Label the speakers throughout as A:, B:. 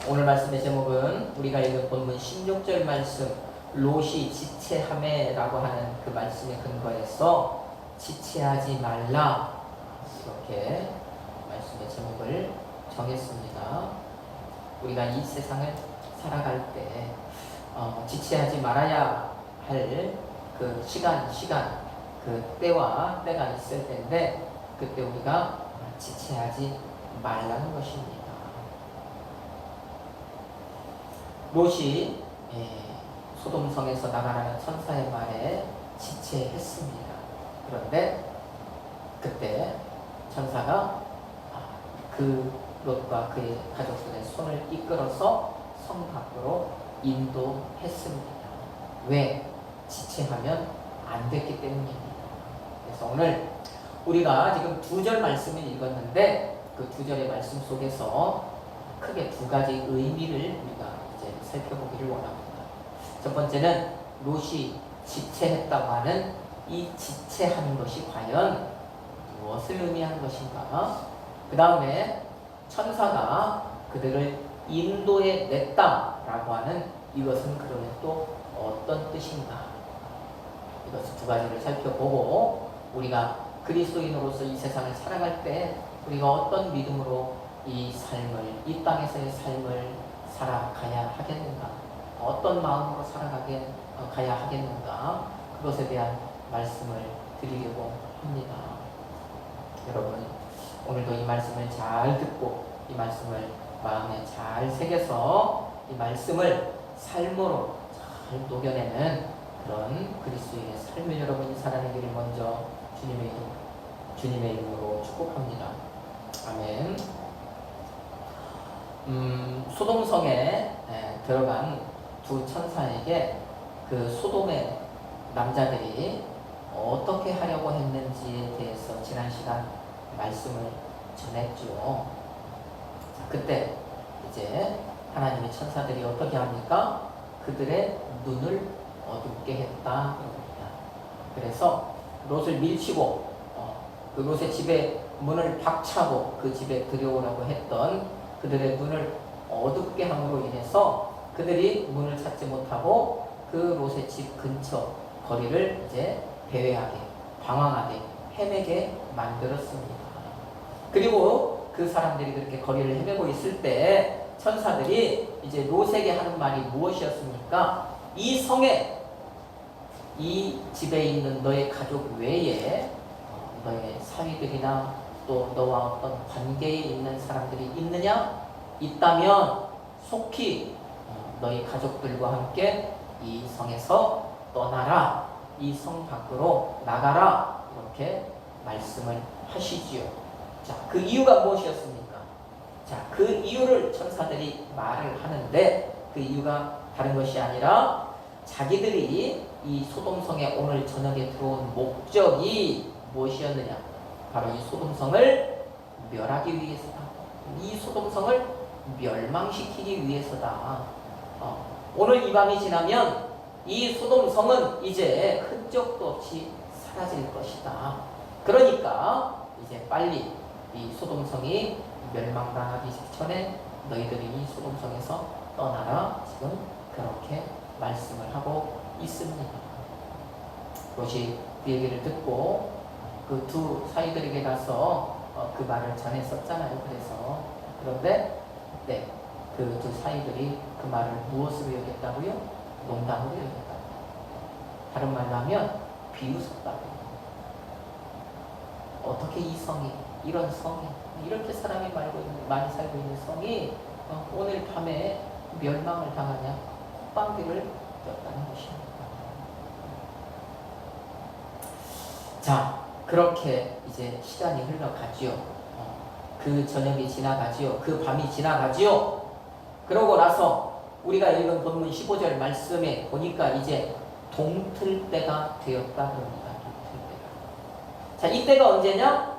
A: 오늘 말씀의 제목은 우리가 읽은 본문 16절 말씀 롯이 지체하매라고 하는 그 말씀에 근거해서 지체하지 말라 이렇게 말씀의 제목을 정했습니다. 우리가 이 세상을 살아갈 때 지체하지 말아야 할 그 시간 그 때와 때가 있을 텐데 그때 우리가 지체하지 말라는 것입니다. 롯이 소돔성에서 나가라는 천사의 말에 지체했습니다. 그런데 그때 천사가 그 롯과 그의 가족들의 손을 이끌어서 성 밖으로 인도했습니다. 왜? 지체하면 안 됐기 때문입니다. 그래서 오늘 우리가 지금 2절 말씀을 읽었는데 그 2절의 말씀 속에서 크게 2가지 의미를 우리가 이제 살펴보기를 원합니다. 첫 번째는 롯이 지체했다고 하는 이 지체하는 것이 과연 무엇을 의미하는 것인가? 그 다음에 천사가 그들을 인도해 냈다라고 하는 이것은 그러면 또 어떤 뜻인가? 이것을 2가지를 살펴보고 우리가 그리스도인으로서 이 세상을 살아갈 때 우리가 어떤 믿음으로 이 삶을, 이 땅에서의 삶을 살아가야 하겠는가? 어떤 마음으로 가야 하겠는가? 그것에 대한 말씀을 드리려고 합니다. 여러분, 오늘도 이 말씀을 잘 듣고 이 말씀을 마음에 잘 새겨서 이 말씀을 삶으로 잘 녹여내는 그런 그리스도인의 삶을 여러분이 살아내기를 먼저 주님의 이름으로 축복합니다. 아멘. 소돔성에 들어간 2 천사에게 그 소돔의 남자들이 어떻게 하려고 했는지에 대해서 지난 시간 말씀을 전했죠. 그때 이제 하나님의 천사들이 어떻게 합니까? 그들의 눈을 어둡게 했다. 그래서 롯을 밀치고 그 롯의 집에 문을 박차고 그 집에 들여오라고 했던 그들의 눈을 어둡게 함으로 인해서 그들이 문을 찾지 못하고 그 롯의 집 근처 거리를 이제 배회하게, 방황하게, 헤매게 만들었습니다. 그리고 그 사람들이 그렇게 거리를 헤매고 있을 때 천사들이 이제 롯에게 하는 말이 무엇이었습니까? 이 성에, 이 집에 있는 너의 가족 외에 너의 사위들이나 또 너와 어떤 관계에 있는 사람들이 있느냐? 있다면 속히 너희 가족들과 함께 이 성에서 떠나라. 이 성 밖으로 나가라. 이렇게 말씀을 하시지요. 자, 그 이유가 무엇이었습니까? 자, 그 이유를 천사들이 말을 하는데 그 이유가 다른 것이 아니라 자기들이 이 소돔성에 오늘 저녁에 들어온 목적이 무엇이었느냐? 바로 이 소돔성을 멸하기 위해서다. 이 소돔성을 멸망시키기 위해서다. 오늘 이 밤이 지나면 이 소돔성은 이제 흔적도 없이 사라질 것이다. 그러니까 이제 빨리 이 소돔성이 멸망당하기 전에 너희들이 이 소돔성에서 떠나라. 지금 그렇게 말씀을 하고 있습니다. 롯이 그 얘기를 듣고 그 2 사이들에게 가서 그 말을 전했었잖아요. 그런데 네, 그 2 사이들이 그 말을 무엇으로 여겼다고요? 농담으로 여겼다. 다른 말로 하면 비웃었다고. 어떻게 이 성이, 이런 성이, 이렇게 사람이 많이 살고 있는 성이 오늘 밤에 멸망을 당하냐? 콧방귀를 꼈다는 것입니다. 자, 그렇게 이제 시간이 흘러가지요. 그 저녁이 지나가지요. 그 밤이 지나가지요. 그러고 나서 우리가 읽은 본문 15절 말씀에 보니까 이제 동틀 때가 되었다 그럽니다. 동틀 때가. 자, 이때가 언제냐?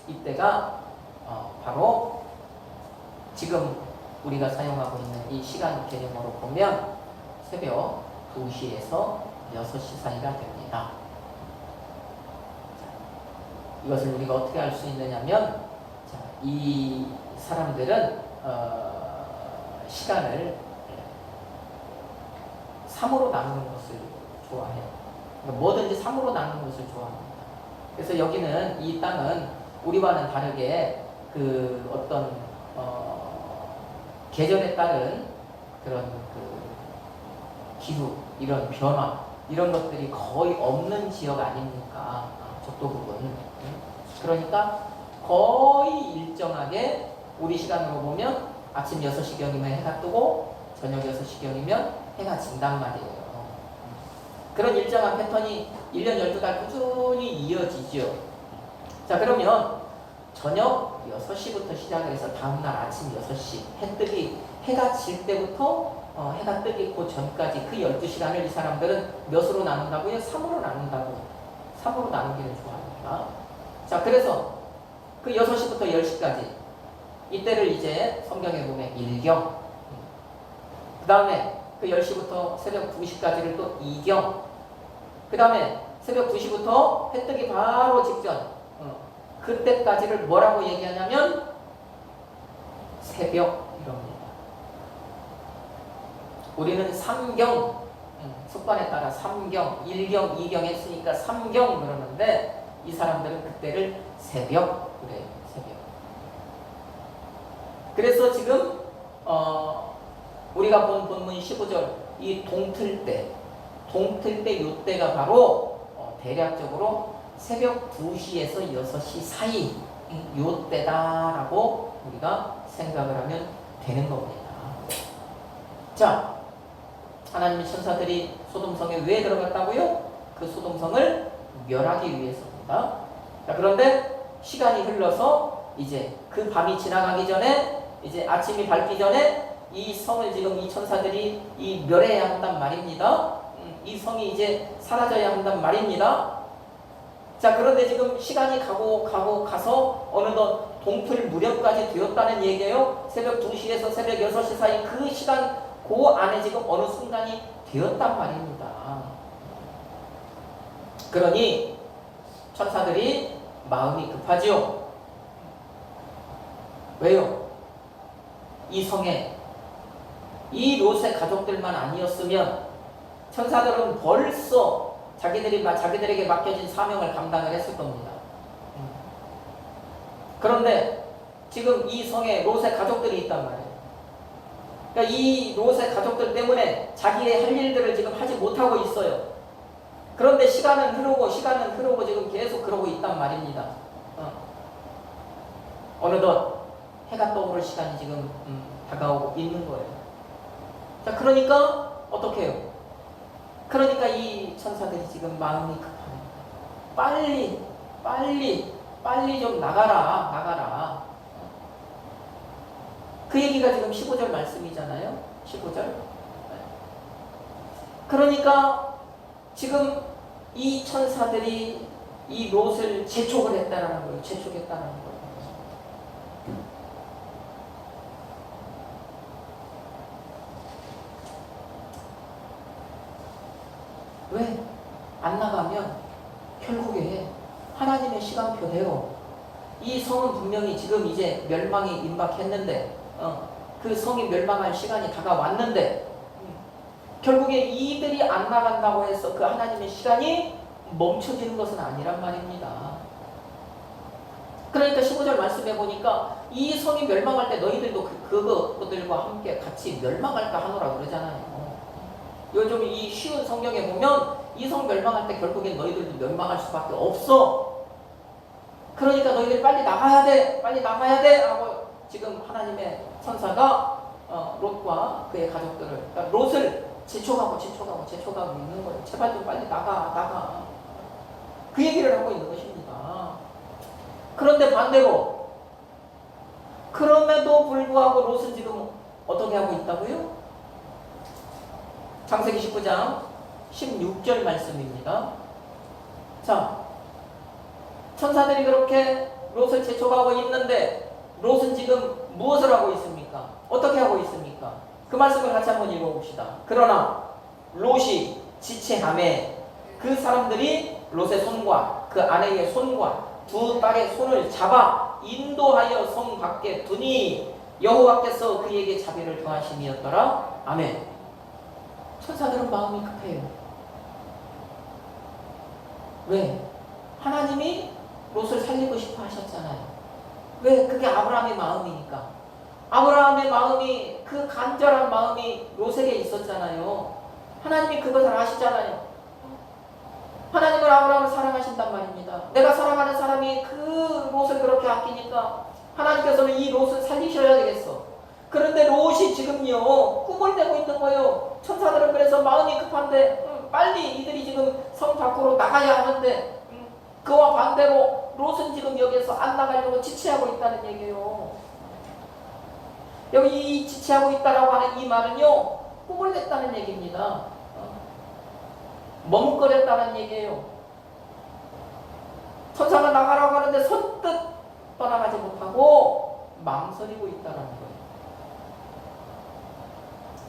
A: 이때가 바로 지금 우리가 사용하고 있는 이 시간 개념으로 보면 새벽 2시에서 6시 사이가 됩니다. 이것을 우리가 어떻게 알 수 있느냐면 이 사람들은 시간을 3으로 나누는 것을 좋아해요. 그러니까 뭐든지 3으로 나누는 것을 좋아합니다. 그래서 여기는 이 땅은 우리와는 다르게 그 어떤 계절에 따른 그런 그 기후, 이런 변화, 이런 것들이 거의 없는 지역 아닙니까? 적도 부분. 그러니까 거의 일정하게 우리 시간으로 보면 아침 6시경이면 해가 뜨고 저녁 6시경이면 해가 진단 말이에요. 그런 일정한 패턴이 1년 12달 꾸준히 이어지죠. 자, 그러면 저녁 6시부터 시작을 해서 다음날 아침 6시 해가 질 때부터 해가 뜨기 그 전까지 그 12시간을 이 사람들은 몇으로 나눈다고요? 3으로 나눈다고. 3으로 나누기를 좋아합니다. 자, 그래서 그 6시부터 10시까지 이때를 이제 성경에 보면 일경, 그 다음에 그 10시부터 새벽 2시까지를 또 이경, 그 다음에 새벽 2시부터 해 뜨기 바로 직전 그때까지를 뭐라고 얘기하냐면 새벽 이럽니다. 우리는 삼경, 습관에 따라 삼경, 일경, 이경 했으니까 삼경 그러는데 이 사람들은 그때를 새벽 그래요. 새벽. 그래서 지금 우리가 본 본문 15절 이 동틀 때 요때가 바로 대략적으로 새벽 2시에서 6시 사이 요때다라고 우리가 생각을 하면 되는 겁니다. 자, 하나님의 천사들이 소돔성에 왜 들어갔다고요? 그 소돔성을 멸하기 위해서입니다. 자, 그런데 시간이 흘러서 이제 그 밤이 지나가기 전에 이제 아침이 밝기 전에 이 성을 지금 이 천사들이 이 멸해야 한단 말입니다. 이 성이 이제 사라져야 한단 말입니다. 자, 그런데 지금 시간이 가서 어느덧 동틀 무렵까지 되었다는 얘기예요. 새벽 2시에서 새벽 6시 사이 그 시간 그 안에 지금 어느 순간이 되었단 말입니다. 그러니 천사들이 마음이 급하지요. 왜요? 이 성에 이 롯의 가족들만 아니었으면 천사들은 벌써 자기들에게 맡겨진 사명을 감당을 했을 겁니다. 그런데 지금 이 성에 롯의 가족들이 있단 말이에요. 그러니까 이 롯의 가족들 때문에 자기의 할 일들을 지금 하지 못하고 있어요. 그런데 시간은 흐르고 지금 계속 그러고 있단 말입니다. 어느덧 해가 떠오를 시간이 지금 다가오고 있는 거예요. 자, 그러니까 어떻게 해요? 그러니까 이 천사들이 지금 마음이 급합니다. 빨리 좀 나가라. 그 얘기가 지금 15절 말씀이잖아요. 15절. 그러니까 지금 이 천사들이 이 롯을 재촉을 했다라는 거예요. 재촉했다는 거예요. 왜? 안 나가면 결국에 하나님의 시간표대로 이 성은 분명히 지금 이제 멸망이 임박했는데 그 성이 멸망할 시간이 다가왔는데 결국에 이들이 안 나간다고 해서 그 하나님의 시간이 멈춰지는 것은 아니란 말입니다. 그러니까 15절 말씀해 보니까 이 성이 멸망할 때 너희들도 그것들과 함께 같이 멸망할까 하노라 그러잖아요. 요즘 이 쉬운 성경에 보면 이 성 멸망할 때 결국엔 너희들도 멸망할 수밖에 없어. 그러니까 너희들 빨리 나가야 돼 하고 지금 하나님의 천사가 롯과 그의 가족들을, 그러니까 롯을 재촉하고 있는 거예요. 제발 좀 빨리 나가. 그 얘기를 하고 있는 것입니다. 그런데 반대로 그럼에도 불구하고 롯은 지금 어떻게 하고 있다고요? 창세기 19장 16절 말씀입니다. 자, 천사들이 그렇게 롯을 재촉하고 있는데 롯은 지금 무엇을 하고 있습니까? 어떻게 하고 있습니까? 그 말씀을 같이 한번 읽어봅시다. 그러나 롯이 지체하매 그 사람들이 롯의 손과 그 아내의 손과 두 딸의 손을 잡아 인도하여 성 밖에 두니 여호와께서 그에게 자비를 더하심이었더라. 아멘. 천사들은 마음이 급해요. 왜? 하나님이 롯을 살리고 싶어 하셨잖아요. 왜? 그게 아브라함의 마음이니까. 아브라함의 마음이, 그 간절한 마음이 롯에게 있었잖아요. 하나님이 그것을 아시잖아요. 하나님은 아브라함을 사랑하신단 말입니다. 내가 사랑하는 사람이 그 롯을 그렇게 아끼니까 하나님께서는 이 롯을 살리셔야 되겠어. 그런데 롯이 지금요 꿈을 내고 있는 거예요. 천사들은 그래서 마음이 급한데 빨리 이들이 지금 성 밖으로 나가야 하는데 그와 반대로 롯은 지금 여기에서 안 나가려고 지체하고 있다는 얘기예요. 여기 이 지체하고 있다라고 하는 이 말은요 꿈을 냈다는 얘기입니다. 머뭇거렸다는 얘기예요. 천사가 나가라고 하는데 선뜻 떠나가지 못하고 망설이고 있다는 거예요.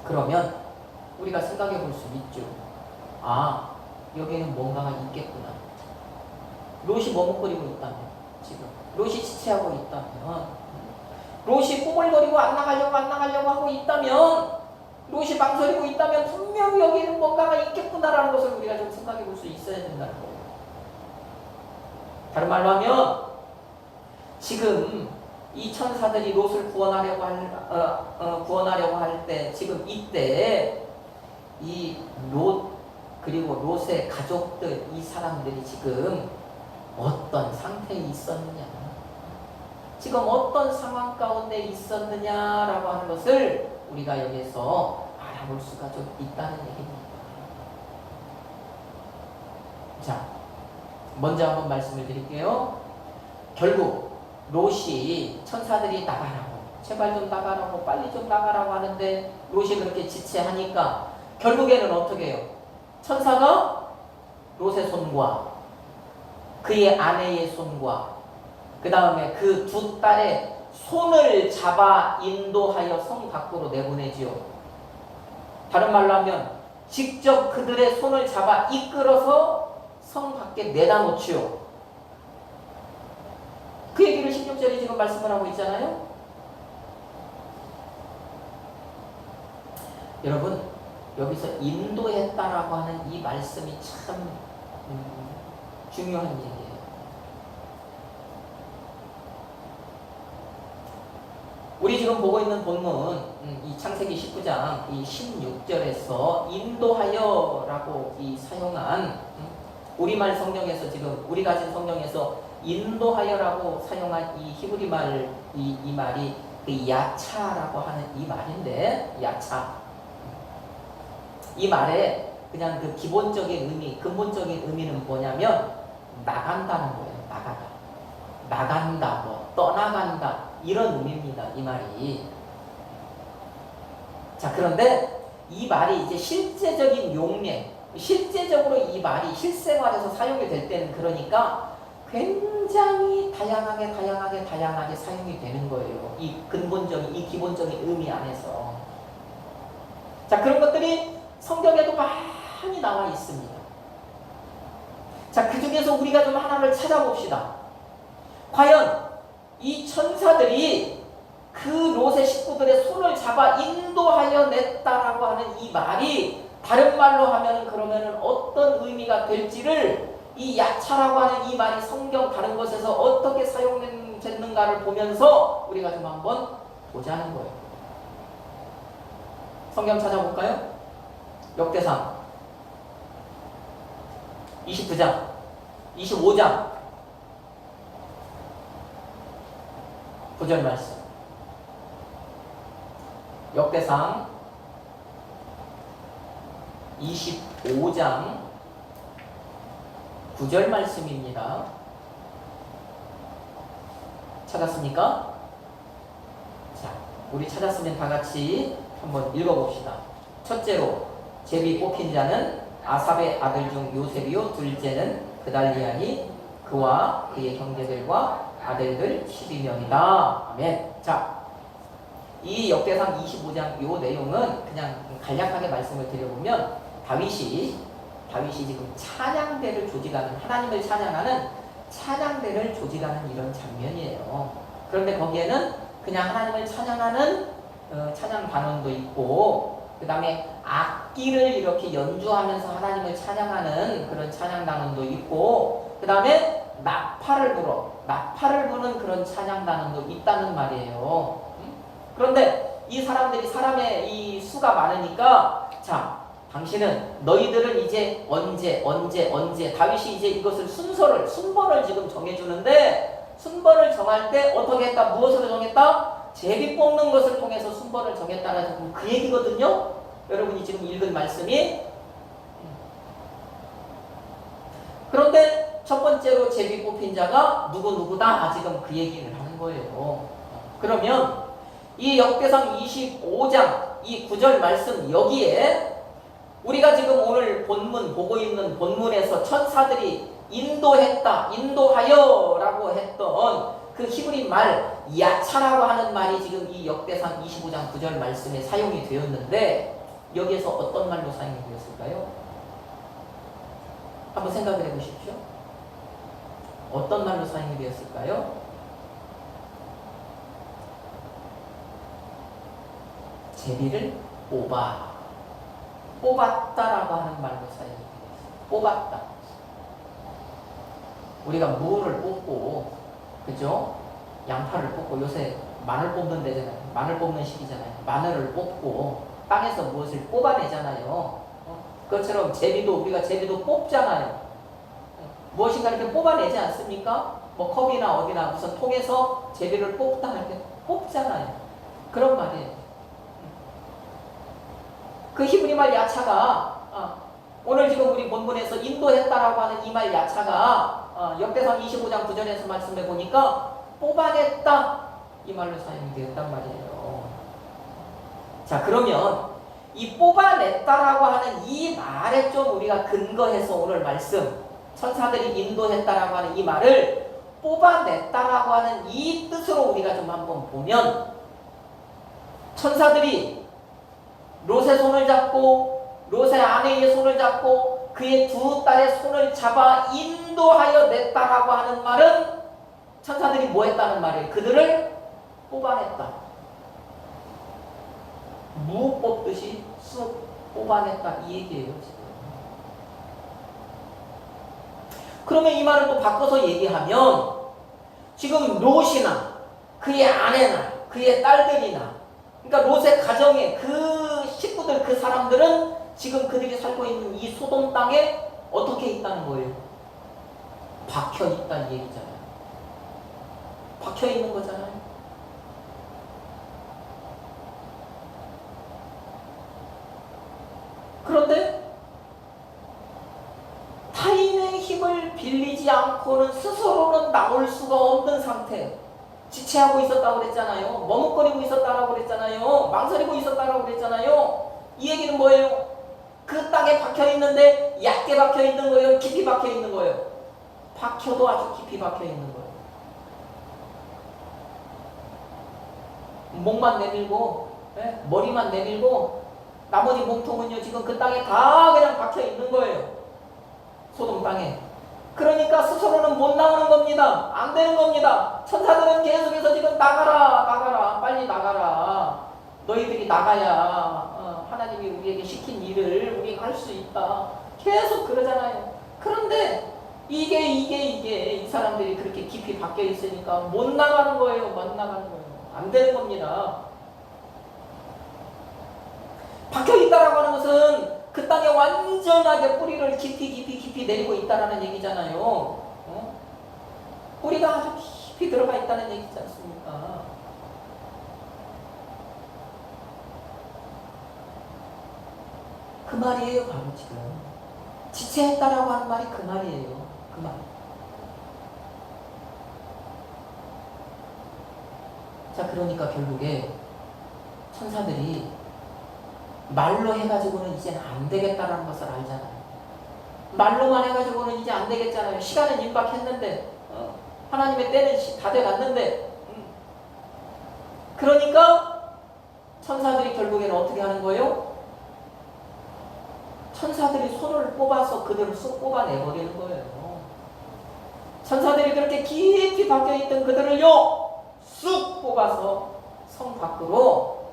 A: 그러면 우리가 생각해 볼 수 있죠. 아, 여기에는 뭔가가 있겠구나. 롯이 머뭇거리고 있다면, 지금 롯이 지체하고 있다면, 롯이 꾸물거리고 안 나가려고 하고 있다면, 롯이 망설이고 있다면 분명히 여기에는 뭔가가 있겠구나라는 것을 우리가 좀 생각해 볼 수 있어야 된다는 거예요. 다른 말로 하면 지금 이 천사들이 롯을 구원하려고 할 때, 지금 이때 이 롯 그리고 롯의 가족들, 이 사람들이 지금 어떤 상태에 있었느냐, 지금 어떤 상황 가운데 있었느냐라고 하는 것을 우리가 여기서 알아볼 수가 좀 있다는 얘기입니다. 자, 먼저 한번 말씀을 드릴게요. 결국 롯이 천사들이 나가라고, 제발 좀 나가라고, 빨리 좀 나가라고 하는데 롯이 그렇게 지체하니까 결국에는 어떻게 해요? 천사가 롯의 손과 그의 아내의 손과 그 다음에 그 두 딸의 손을 잡아 인도하여 성 밖으로 내보내지요. 다른 말로 하면 직접 그들의 손을 잡아 이끌어서 성 밖에 내다 놓지요. 그 얘기를 16절에 지금 말씀을 하고 있잖아요. 여러분, 여기서 인도했다라고 하는 이 말씀이 참 중요한 얘기예요. 우리 지금 보고 있는 본문, 이 창세기 19장 이 16절에서 인도하여라고 이 사용한, 우리말 성경에서 지금 우리 가진 성경에서 인도하여라고 사용한 이 히브리 말, 이 말이 그 야차라고 하는 이 말인데, 야차. 이 말의 그냥 그 기본적인 의미, 근본적인 의미는 뭐냐면 나간다는 거예요. 나간다, 뭐 떠나간다, 이런 의미입니다. 이 말이. 자, 그런데 이 말이 이제 실제적인 용례, 실제적으로 이 말이 실생활에서 사용이 될 때는 그러니까 굉장히 다양하게 사용이 되는 거예요. 이 근본적인, 이 기본적인 의미 안에서. 자, 그런 것들이 성경에도 많이 나와 있습니다. 자, 그 중에서 우리가 좀 하나를 찾아봅시다. 과연 이 천사들이 그 롯의 식구들의 손을 잡아 인도하여 냈다라고 하는 이 말이 다른 말로 하면 그러면은 어떤 의미가 될지를, 이 야차라고 하는 이 말이 성경 다른 곳에서 어떻게 사용됐는가를 보면서 우리가 좀 한번 보자는 거예요. 성경 찾아볼까요? 역대상 29장, 25장 9절 말씀. 역대상 25장 9절 말씀입니다. 찾았습니까? 자, 우리 찾았으면 다 같이 한번 읽어봅시다. 첫째로 제비 뽑힌 자는 아삽의 아들 중 요셉이요, 둘째는 그달리아니 그와 그의 형제들과 아들들 12명이다. 아멘. 자, 이 역대상 25장 요 내용은 그냥 간략하게 말씀을 드려보면 다윗이 지금 찬양대를 조직하는, 하나님을 찬양하는 찬양대를 조직하는 이런 장면이에요. 그런데 거기에는 그냥 하나님을 찬양하는 찬양 단원도 있고, 그 다음에 악기를 이렇게 연주하면서 하나님을 찬양하는 그런 찬양 단원도 있고, 그 다음에 나팔을 부는 그런 찬양 단원도 있다는 말이에요. 그런데 이 사람들이 사람의 이 수가 많으니까, 자, 당신은 너희들은 이제 언제 다윗이 이제 이것을 순번을 지금 정해주는데, 순번을 정할 때 어떻게 했다? 무엇으로 정했다? 제비 뽑는 것을 통해서 순번을 정했다라는 그 얘기거든요. 여러분이 지금 읽은 말씀이. 그런데 첫 번째로 제비 뽑힌 자가 누구다 지금 그 얘기를 하는 거예요. 그러면 이 역대상 25장 이 9절 말씀 여기에 우리가 지금 오늘 본문 보고 있는 본문에서 천사들이 인도하여라고 했던 그 히브리 말 야차라고 하는 말이 지금 이 역대상 25장 9절 말씀에 사용이 되었는데, 여기에서 어떤 말로 사용이 되었을까요? 한번 생각을 해보십시오. 어떤 말로 사용이 되었을까요? 제비를 뽑았다라고 하는 말로 사용이 되었어요. 뽑았다. 우리가 무를 뽑고, 그죠? 양파를 뽑고, 요새 마늘 뽑는 데잖아요. 마늘 뽑는 시기잖아요. 마늘을 뽑고 땅에서 무엇을 뽑아내잖아요. 그것처럼 우리가 제비도 뽑잖아요. 무엇인가 이렇게 뽑아내지 않습니까? 뭐 컵이나 어디나 무슨 통에서 제비를 뽑다 이렇게 뽑잖아요. 그런 말이에요. 그 히브리 말 야차가 오늘 지금 우리 본문에서 인도했다라고 하는 이 말 야차가 역대상 25장 9절에서 말씀해 보니까 뽑아냈다 이 말로 사용이 되었단 말이에요. 자, 그러면 이 뽑아냈다라고 하는 이 말에 좀 우리가 근거해서 오늘 말씀 천사들이 인도했다라고 하는 이 말을 뽑아냈다라고 하는 이 뜻으로 우리가 좀 한번 보면, 천사들이 롯의 손을 잡고 롯의 아내의 손을 잡고 그의 두 딸의 손을 잡아 인도하여 냈다라고 하는 말은 천사들이 뭐 했다는 말이에요? 그들을 뽑아냈다. 무 뽑듯이 쑥 뽑아냈다 이 얘기예요. 지금. 그러면 이 말을 또 바꿔서 얘기하면, 지금 롯이나 그의 아내나 그의 딸들이나, 그러니까 롯의 가정에 그 식구들, 그 사람들은 지금 그들이 살고 있는 이 소돔 땅에 어떻게 있다는 거예요? 박혀 있다는 얘기잖아요. 박혀 있는 거잖아요. 그런데 타인의 힘을 빌리지 않고는 스스로는 나올 수가 없는 상태. 지체하고 있었다고 그랬잖아요. 머뭇거리고 있었다고 그랬잖아요. 망설이고 있었다고 그랬잖아요. 이 얘기는 뭐예요? 그 땅에 박혀 있는데 얕게 박혀 있는 거예요? 깊이 박혀 있는 거예요? 박혀도 아주 깊이 박혀 있는 거예요. 목만 내밀고, 머리만 내밀고, 나머지 몸통은요, 지금 그 땅에 다 그냥 박혀 있는 거예요. 소돔 땅에. 그러니까 스스로는 못 나오는 겁니다. 안 되는 겁니다. 천사들은 계속해서 지금 나가라, 빨리 나가라. 너희들이 나가야 하나님이 우리에게 시킨 일을 우리가 할 수 있다. 계속 그러잖아요. 그런데 이게 이 사람들이 그렇게 깊이 박혀 있으니까 못 나가는 거예요. 못 나가는 거예요. 안 되는 겁니다. 박혀 있다라고 하는 것은 그 땅에 완전하게 뿌리를 깊이 내리고 있다라는 얘기잖아요. 뿌리가 아주 깊이 들어가 있다는 얘기지 않습니까? 그 말이에요, 바로 지금. 지체했다라고 하는 말이 그 말이에요. 그 말. 자, 그러니까 결국에 천사들이 말로 해가지고는 이제는 안 되겠다라는 것을 알잖아요. 말로만 해가지고는 이제 안 되겠잖아요. 시간은 임박했는데, 하나님의 때는 다 돼갔는데, 그러니까 천사들이 결국에는 어떻게 하는 거예요? 천사들이 손을 뽑아서 그들을 쑥 뽑아내버리는 거예요. 천사들이 그렇게 깊이 박혀있던 그들을요, 쑥 뽑아서 성 밖으로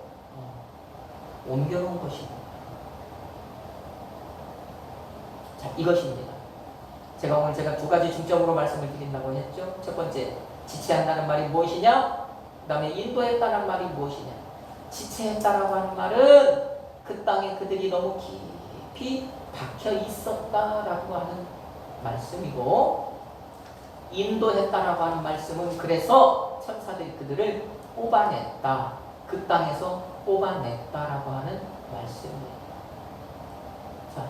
A: 옮겨놓은 것입니다. 자, 이것입니다. 제가 오늘 두 가지 중점으로 말씀을 드린다고 했죠. 첫 번째, 지체한다는 말이 무엇이냐? 그 다음에 인도했다는 말이 무엇이냐? 지체했다라고 하는 말은 그 땅에 그들이 너무 깊이 박혀 있었다라고 하는 말씀이고, 인도했다라고 하는 말씀은 그래서 천사들이 그들을 뽑아냈다, 그 땅에서 뽑아냈다라고 하는 말씀입니다. 자,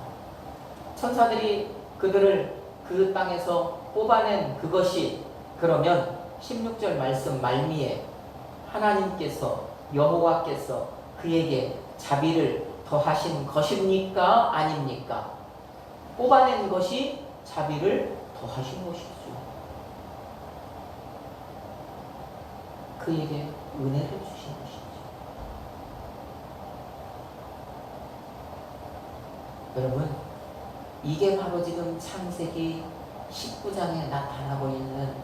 A: 천사들이 그들을 그 땅에서 뽑아낸 그것이 그러면 16절 말씀 말미에 하나님께서, 여호와께서 그에게 자비를 더하신 것입니까? 아닙니까? 뽑아낸 것이 자비를 더하신 것이죠. 그에게 은혜를 주신 것이죠. 여러분, 이게 바로 지금 창세기 19장에 나타나고 있는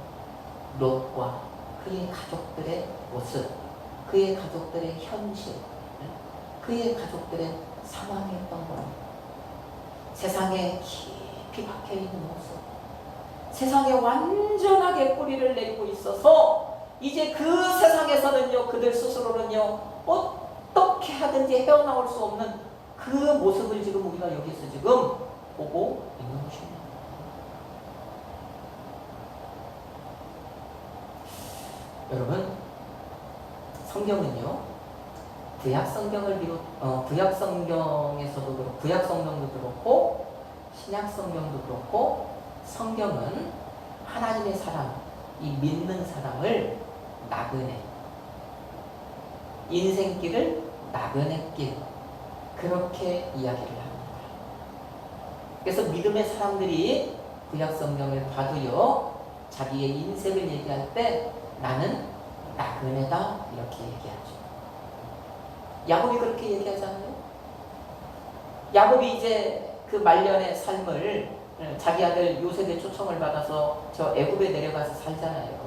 A: 롯과 그의 가족들의 모습, 그의 가족들의 현실, 그의 가족들의 상황이었던 겁니다. 세상에 깊이 박혀있는 모습, 세상에 완전하게 뿌리를 내리고 있어서 이제 그 세상에서는요, 그들 스스로는요, 어떻게 하든지 헤어나올 수 없는 그 모습을 지금 우리가 여기서 지금 보고 있는 것입니다. 여러분, 성경은요, 구약 성경에서도 그렇고, 구약 성경도 그렇고, 신약 성경도 그렇고, 성경은 하나님의 사람, 이 믿는 사람을 나그네, 인생길을 나그네길, 그렇게 이야기를 합니다. 그래서 믿음의 사람들이 구약 성경을 봐도요, 자기의 인생을 얘기할 때 나는 나그네다 이렇게 얘기하죠. 야곱이 그렇게 얘기하잖아요. 야곱이 이제 그 말년의 삶을 자기 아들 요셉의 초청을 받아서 저 애굽에 내려가서 살잖아요.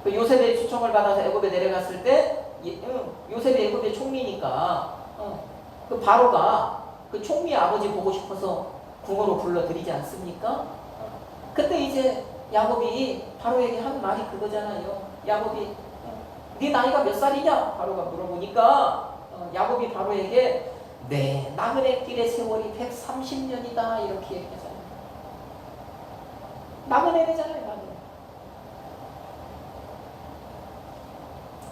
A: 그 요셉의 초청을 받아서 애굽에 내려갔을 때 요셉이 애굽의 총리니까 그 바로가 그 총리 아버지 보고 싶어서 궁으로 불러들이지 않습니까? 그때 이제 야곱이 바로에게 한 말이 그거잖아요. 야곱이 네 나이가 몇 살이냐? 바로가 물어보니까 야곱이 바로에게 네, 나그네 길의 세월이 130년이다 이렇게 얘기하잖아요. 나그네잖아요, 나그네.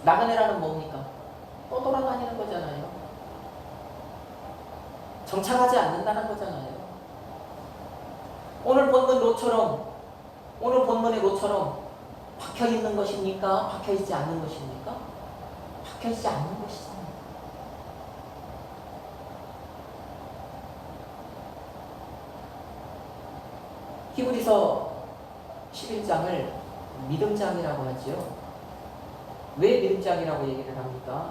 A: 나그네라는 뭡니까? 떠돌아다니는 거잖아요. 정착하지 않는다는 거잖아요. 오늘 본문 롯처럼, 오늘 본문의 롯처럼 박혀있는 것입니까? 박혀있지 않는 것입니까? 박혀있지 않는 것이잖아요. 히브리서 11장을 믿음장이라고 하죠. 왜 믿음장이라고 얘기를 합니까?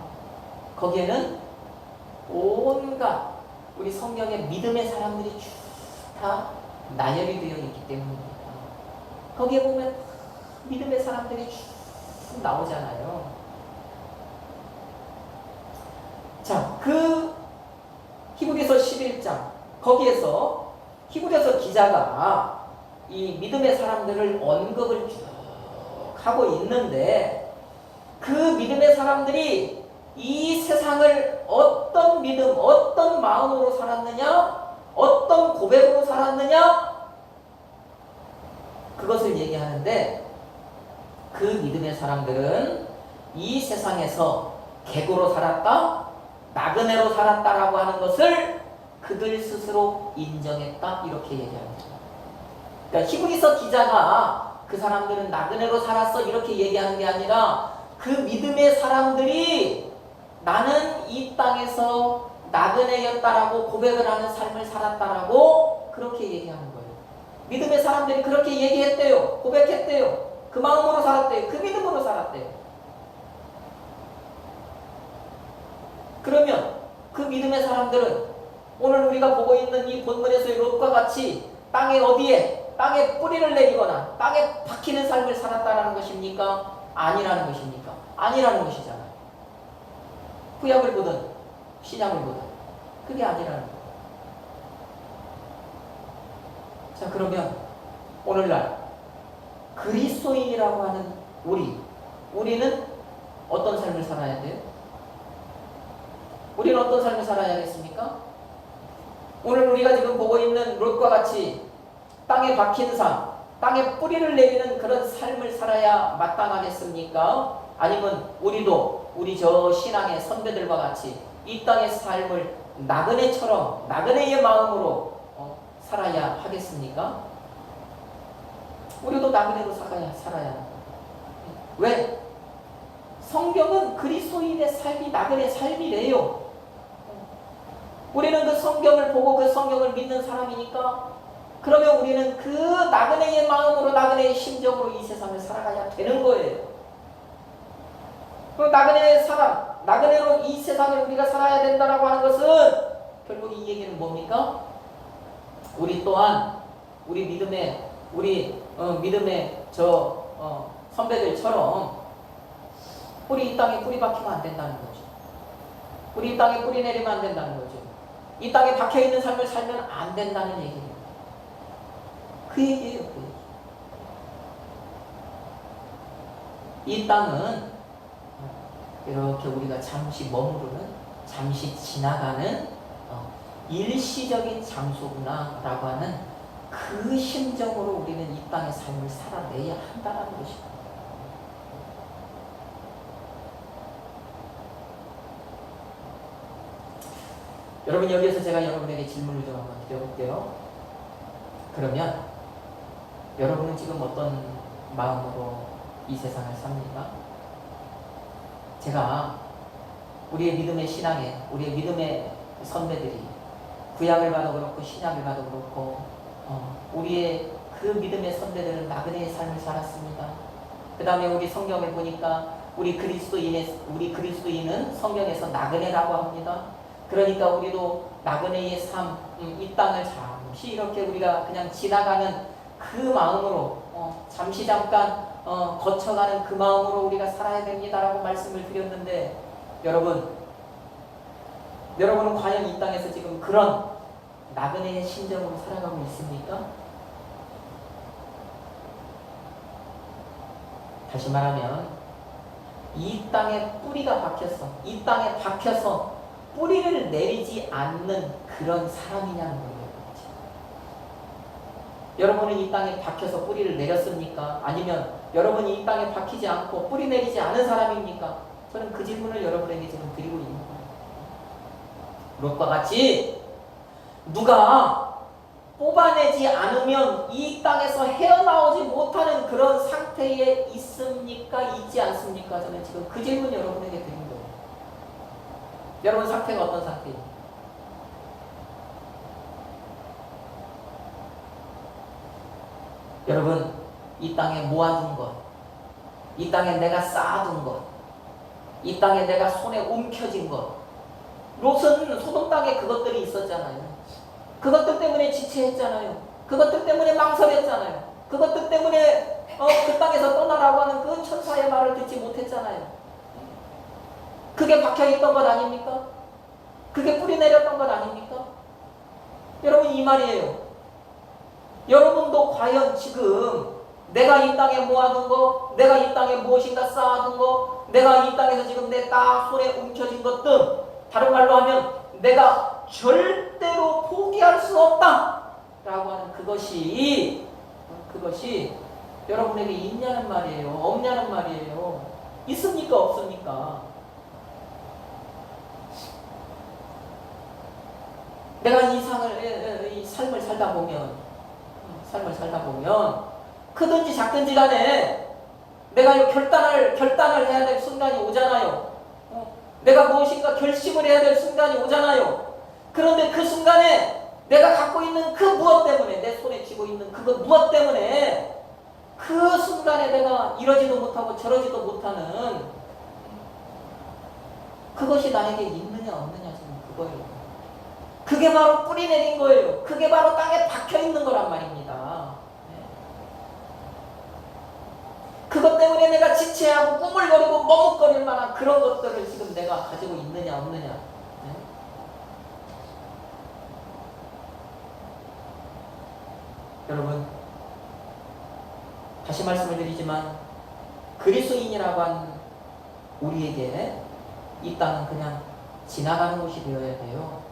A: 거기에는 온갖 우리 성경의 믿음의 사람들이 쭉 다 나열이 되어 있기 때문입니다. 거기에 보면 믿음의 사람들이 쭉 나오잖아요. 자, 그 히브리서 11장 거기에서 히브리서 기자가 이 믿음의 사람들을 언급을 쭉 하고 있는데 그 믿음의 사람들이 이 세상을 어떤 믿음, 어떤 마음으로 살았느냐, 어떤 고백으로 살았느냐, 그것을 얘기하는데 그 믿음의 사람들은 이 세상에서 객으로 살았다, 나그네로 살았다라고 하는 것을 그들 스스로 인정했다 이렇게 얘기합니다. 그러니까 히브리서 기자가 그 사람들은 나그네로 살았어 이렇게 얘기하는 게 아니라 그 믿음의 사람들이 나는 이 땅에서 나그네였다라고 고백을 하는 삶을 살았다라고 그렇게 얘기하는 거예요. 믿음의 사람들이 그렇게 얘기했대요. 고백했대요. 그 마음으로 살았대요. 그 믿음으로 살았대요. 그러면 그 믿음의 사람들은 오늘 우리가 보고 있는 이 본문에서의 롯과 같이 땅에 어디에? 땅에 뿌리를 내리거나 땅에 박히는 삶을 살았다는 것입니까? 아니라는 것입니까? 아니라는 것이잖아요. 구약을 보든 신약을 보든 그게 아니라는 거예요. 자, 그러면 오늘날 그리스도인이라고 하는 우리는 어떤 삶을 살아야 돼요? 우리는 어떤 삶을 살아야겠습니까? 오늘 우리가 지금 보고 있는 롯과 같이 땅에 박힌 삶, 땅에 뿌리를 내리는 그런 삶을 살아야 마땅하겠습니까? 아니면 우리도 우리 저 신앙의 선배들과 같이 이 땅의 삶을 나그네처럼 나그네의 마음으로 살아야 하겠습니까? 우리도 나그네로 살아야 합니다. 왜? 성경은 그리스도인의 삶이 나그네 삶이래요. 우리는 그 성경을 보고 그 성경을 믿는 사람이니까 그러면 우리는 그 나그네의 마음으로 나그네의 심정으로 이 세상을 살아가야 되는 거예요. 그럼 나그네의 사람, 나그네로 이 세상을 우리가 살아야 된다라고 하는 것은 결국 이 얘기는 뭡니까? 우리 또한 우리 믿음의 선배들처럼 우리 이 땅에 뿌리 박히면 안 된다는 거죠. 우리 이 땅에 뿌리 내리면 안 된다는 거죠. 이 땅에 박혀있는 삶을 살면 안 된다는 얘기예요. 그 얘기예요. 그 얘기. 이 땅은 이렇게 우리가 잠시 머무르는, 잠시 지나가는 일시적인 장소구나 라고 하는 그 심정으로 우리는 이 땅의 삶을 살아내야 한다는 것입니다. 여러분, 여기에서 제가 여러분에게 질문을 좀 한번 드려볼게요. 그러면 여러분은 지금 어떤 마음으로 이 세상을 삽니까? 제가 우리의 믿음의 신앙에, 우리의 믿음의 선배들이 구약을 봐도 그렇고 신약을 봐도 그렇고 우리의 그 믿음의 선배들은 나그네의 삶을 살았습니다. 그 다음에 우리 성경을 보니까 우리 그리스도인은 성경에서 나그네라고 합니다. 그러니까 우리도 나그네의 삶, 이 땅을 잠시 이렇게 우리가 그냥 지나가는 그 마음으로 잠시 잠깐 거쳐가는 그 마음으로 우리가 살아야 됩니다라고 말씀을 드렸는데 여러분은 과연 이 땅에서 지금 그런 나그네의 심정으로 살아가고 있습니까? 다시 말하면 이 땅에 뿌리가 박혔어. 이 땅에 박혀서 뿌리를 내리지 않는 그런 사람이냐는 거예요. 여러분은 이 땅에 박혀서 뿌리를 내렸습니까? 아니면 여러분이 이 땅에 박히지 않고 뿌리 내리지 않은 사람입니까? 저는 그 질문을 여러분에게 지금 드리고 있는 거예요. 롯과 같이 누가 뽑아내지 않으면 이 땅에서 헤어나오지 못하는 그런 상태에 있습니까? 있지 않습니까? 저는 지금 그 질문 여러분에게 드린 거예요. 여러분 상태가 어떤 상태입니까? 여러분, 이 땅에 모아둔 것, 이 땅에 내가 쌓아둔 것, 이 땅에 내가 손에 움켜쥔 것, 롯은 소돔 땅에 그것들이 있었잖아요. 그것들 때문에 지체했잖아요. 그것들 때문에 망설였잖아요. 그것들 때문에 그 땅에서 떠나라고 하는 그 천사의 말을 듣지 못했잖아요. 그게 박혀있던 것 아닙니까? 그게 뿌리 내렸던 것 아닙니까? 여러분, 이 말이에요. 여러분도 과연 지금 내가 이 땅에 모아둔 거, 내가 이 땅에 무엇인가 쌓아둔 거, 내가 이 땅에서 지금 내 딱 손에 움켜진 것들, 다른 말로 하면 내가 절대로 포기할 수 없다 라고 하는 그것이 여러분에게 있냐는 말이에요. 없냐는 말이에요. 있습니까? 없습니까? 내가 이 삶을 살다 보면 크든지 작든지 간에 내가 이 결단을 해야 될 순간이 오잖아요. 내가 무엇인가 결심을 해야 될 순간이 오잖아요. 그런데 그 순간에 내가 갖고 있는 그 무엇 때문에, 내 손에 쥐고 있는 그거 무엇 때문에 그 순간에 내가 이러지도 못하고 저러지도 못하는 그것이 나에게 있느냐 없느냐 지금 그거예요. 그게 바로 뿌리 내린 거예요. 그게 바로 땅에 박혀 있는 거란 말입니다. 그것 때문에 내가 지체하고 꾸물거리고 머뭇거릴 만한 그런 것들을 지금 내가 가지고 있느냐 없느냐. 네? 여러분, 다시 말씀을 드리지만 그리스도인이라고 하는 우리에게 이 땅은 그냥 지나가는 곳이 되어야 돼요.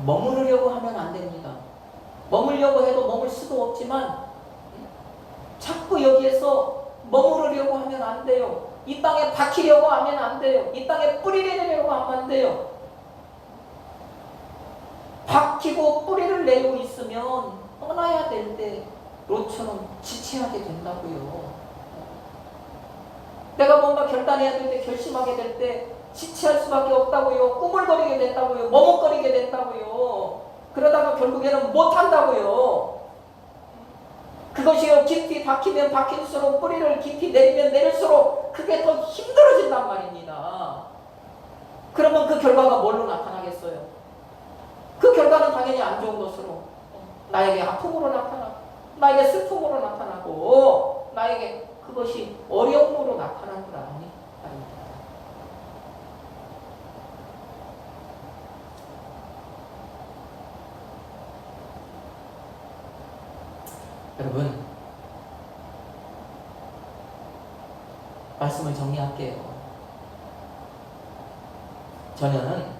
A: 머무르려고 하면 안 됩니다. 머물려고 해도 머물 수도 없지만 자꾸 여기에서 머무르려고 하면 안 돼요. 이 땅에 박히려고 하면 안 돼요. 이 땅에 뿌리를 내려고 하면 안 돼요. 박히고 뿌리를 내고 있으면 떠나야 될 때 로처럼 지체하게 된다고요. 내가 뭔가 결단해야 될 때, 결심하게 될 때 지체할 수밖에 없다고요. 꾸물거리게 된다고요. 머뭇거리게 된다고요. 그러다가 결국에는 못한다고요. 그것이요, 깊이 박히면 박힐수록, 뿌리를 깊이 내리면 내릴수록 그게 더 힘들어진단 말입니다. 그러면 그 결과가 뭘로 나타나겠어요? 그 결과는 당연히 안 좋은 것으로, 나에게 아픔으로 나타나고, 나에게 슬픔으로 나타나고, 나에게 그것이 어려움으로 나타난 줄 아니? 아닙니다. 여러분, 말씀을 정리할게요. 저는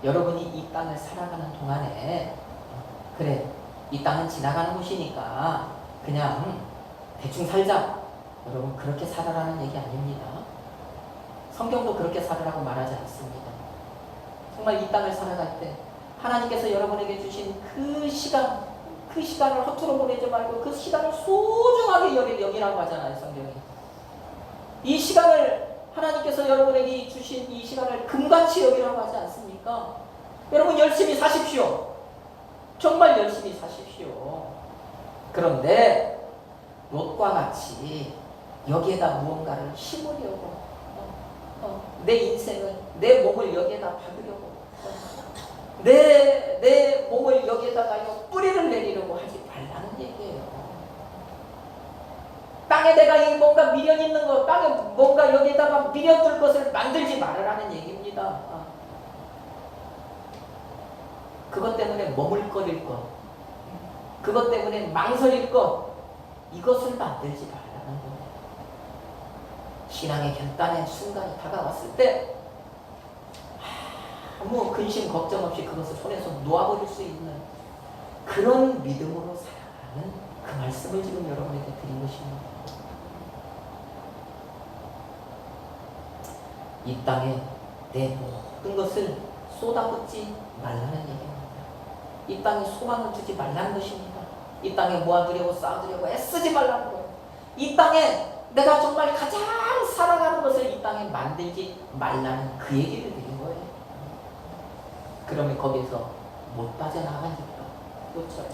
A: 여러분이 이 땅을 살아가는 동안에, 그래, 이 땅은 지나가는 곳이니까 그냥 대충 살자, 여러분 그렇게 살아라는 얘기 아닙니다. 성경도 그렇게 살아라고 말하지 않습니다. 정말 이 땅을 살아갈 때 하나님께서 여러분에게 주신 그 시간을 허투루 보내지 말고 그 시간을 소중하게 여기라고 하잖아요, 성경이. 이 시간을, 하나님께서 여러분에게 주신 이 시간을 금같이 여기라고 하지 않습니까? 여러분 열심히 사십시오. 정말 열심히 사십시오. 그런데 롯과 같이 여기에다 무언가를 심으려고, 내 인생을, 내 몸을 여기에다 박으려고, 내 몸을 여기에다가 뿌리를 내리려고 하지 말라는 얘기예요. 땅에 내가 뭔가 미련 있는 것, 땅에 뭔가 여기에다가 미련 둘 것을 만들지 말으라는 얘기입니다. 그것 때문에 머물거릴 것, 그것 때문에 망설일 것, 이것을 만들지 말라는 거예요. 신앙의 결단의 순간이 다가왔을 때 아무 근심 걱정 없이 그것을 손에서 놓아버릴 수 있는 그런 믿음으로 살아가는 그 말씀을 지금 여러분에게 드린 것입니다. 이 땅에 내 모든 것을 쏟아붓지 말라는 얘기입니다. 이 땅에 소망을 주지 말라는 것입니다. 이 땅에 모아두려고 쌓아두려고 애쓰지 말라는 거예요. 이 땅에 내가 정말 가장 사랑하는 것을 이 땅에 만들지 말라는 그 얘기를 드린 거예요. 그러면 거기에서 못 빠져나가니까. 그렇죠.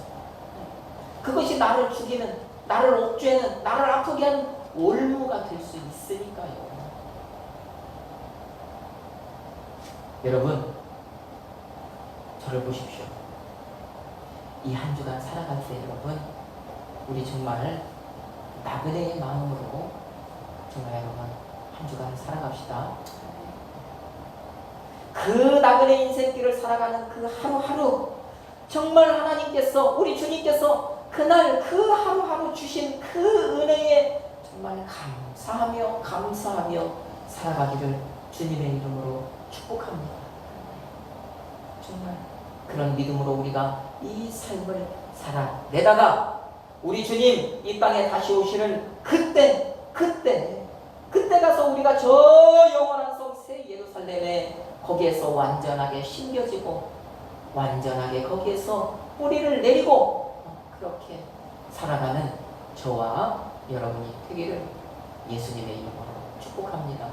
A: 그것이 나를 죽이는, 나를 옥죄는, 나를 아프게 하는 올무가 될 수 있으니까요. 여러분, 저를 보십시오. 이 한 주간 살아갈 때 여러분, 우리 정말 나그네의 마음으로 정말 여러분 한 주간 살아갑시다. 그 나그네 인생길을 살아가는 그 하루하루, 정말 하나님께서, 우리 주님께서 그날 그 하루하루 주신 그 은혜에 정말 감사하며 살아가기를 주님의 이름으로 축복합니다. 정말 그런 믿음으로 우리가 이 삶을 살아내다가 우리 주님 이 땅에 다시 오시는 그때 가서 우리가 저 영원한 성 새 예루살렘에 거기에서 완전하게 심겨지고 완전하게 거기에서 뿌리를 내리고 그렇게 살아가는 저와 여러분이 되기를 예수님의 이름으로 축복합니다.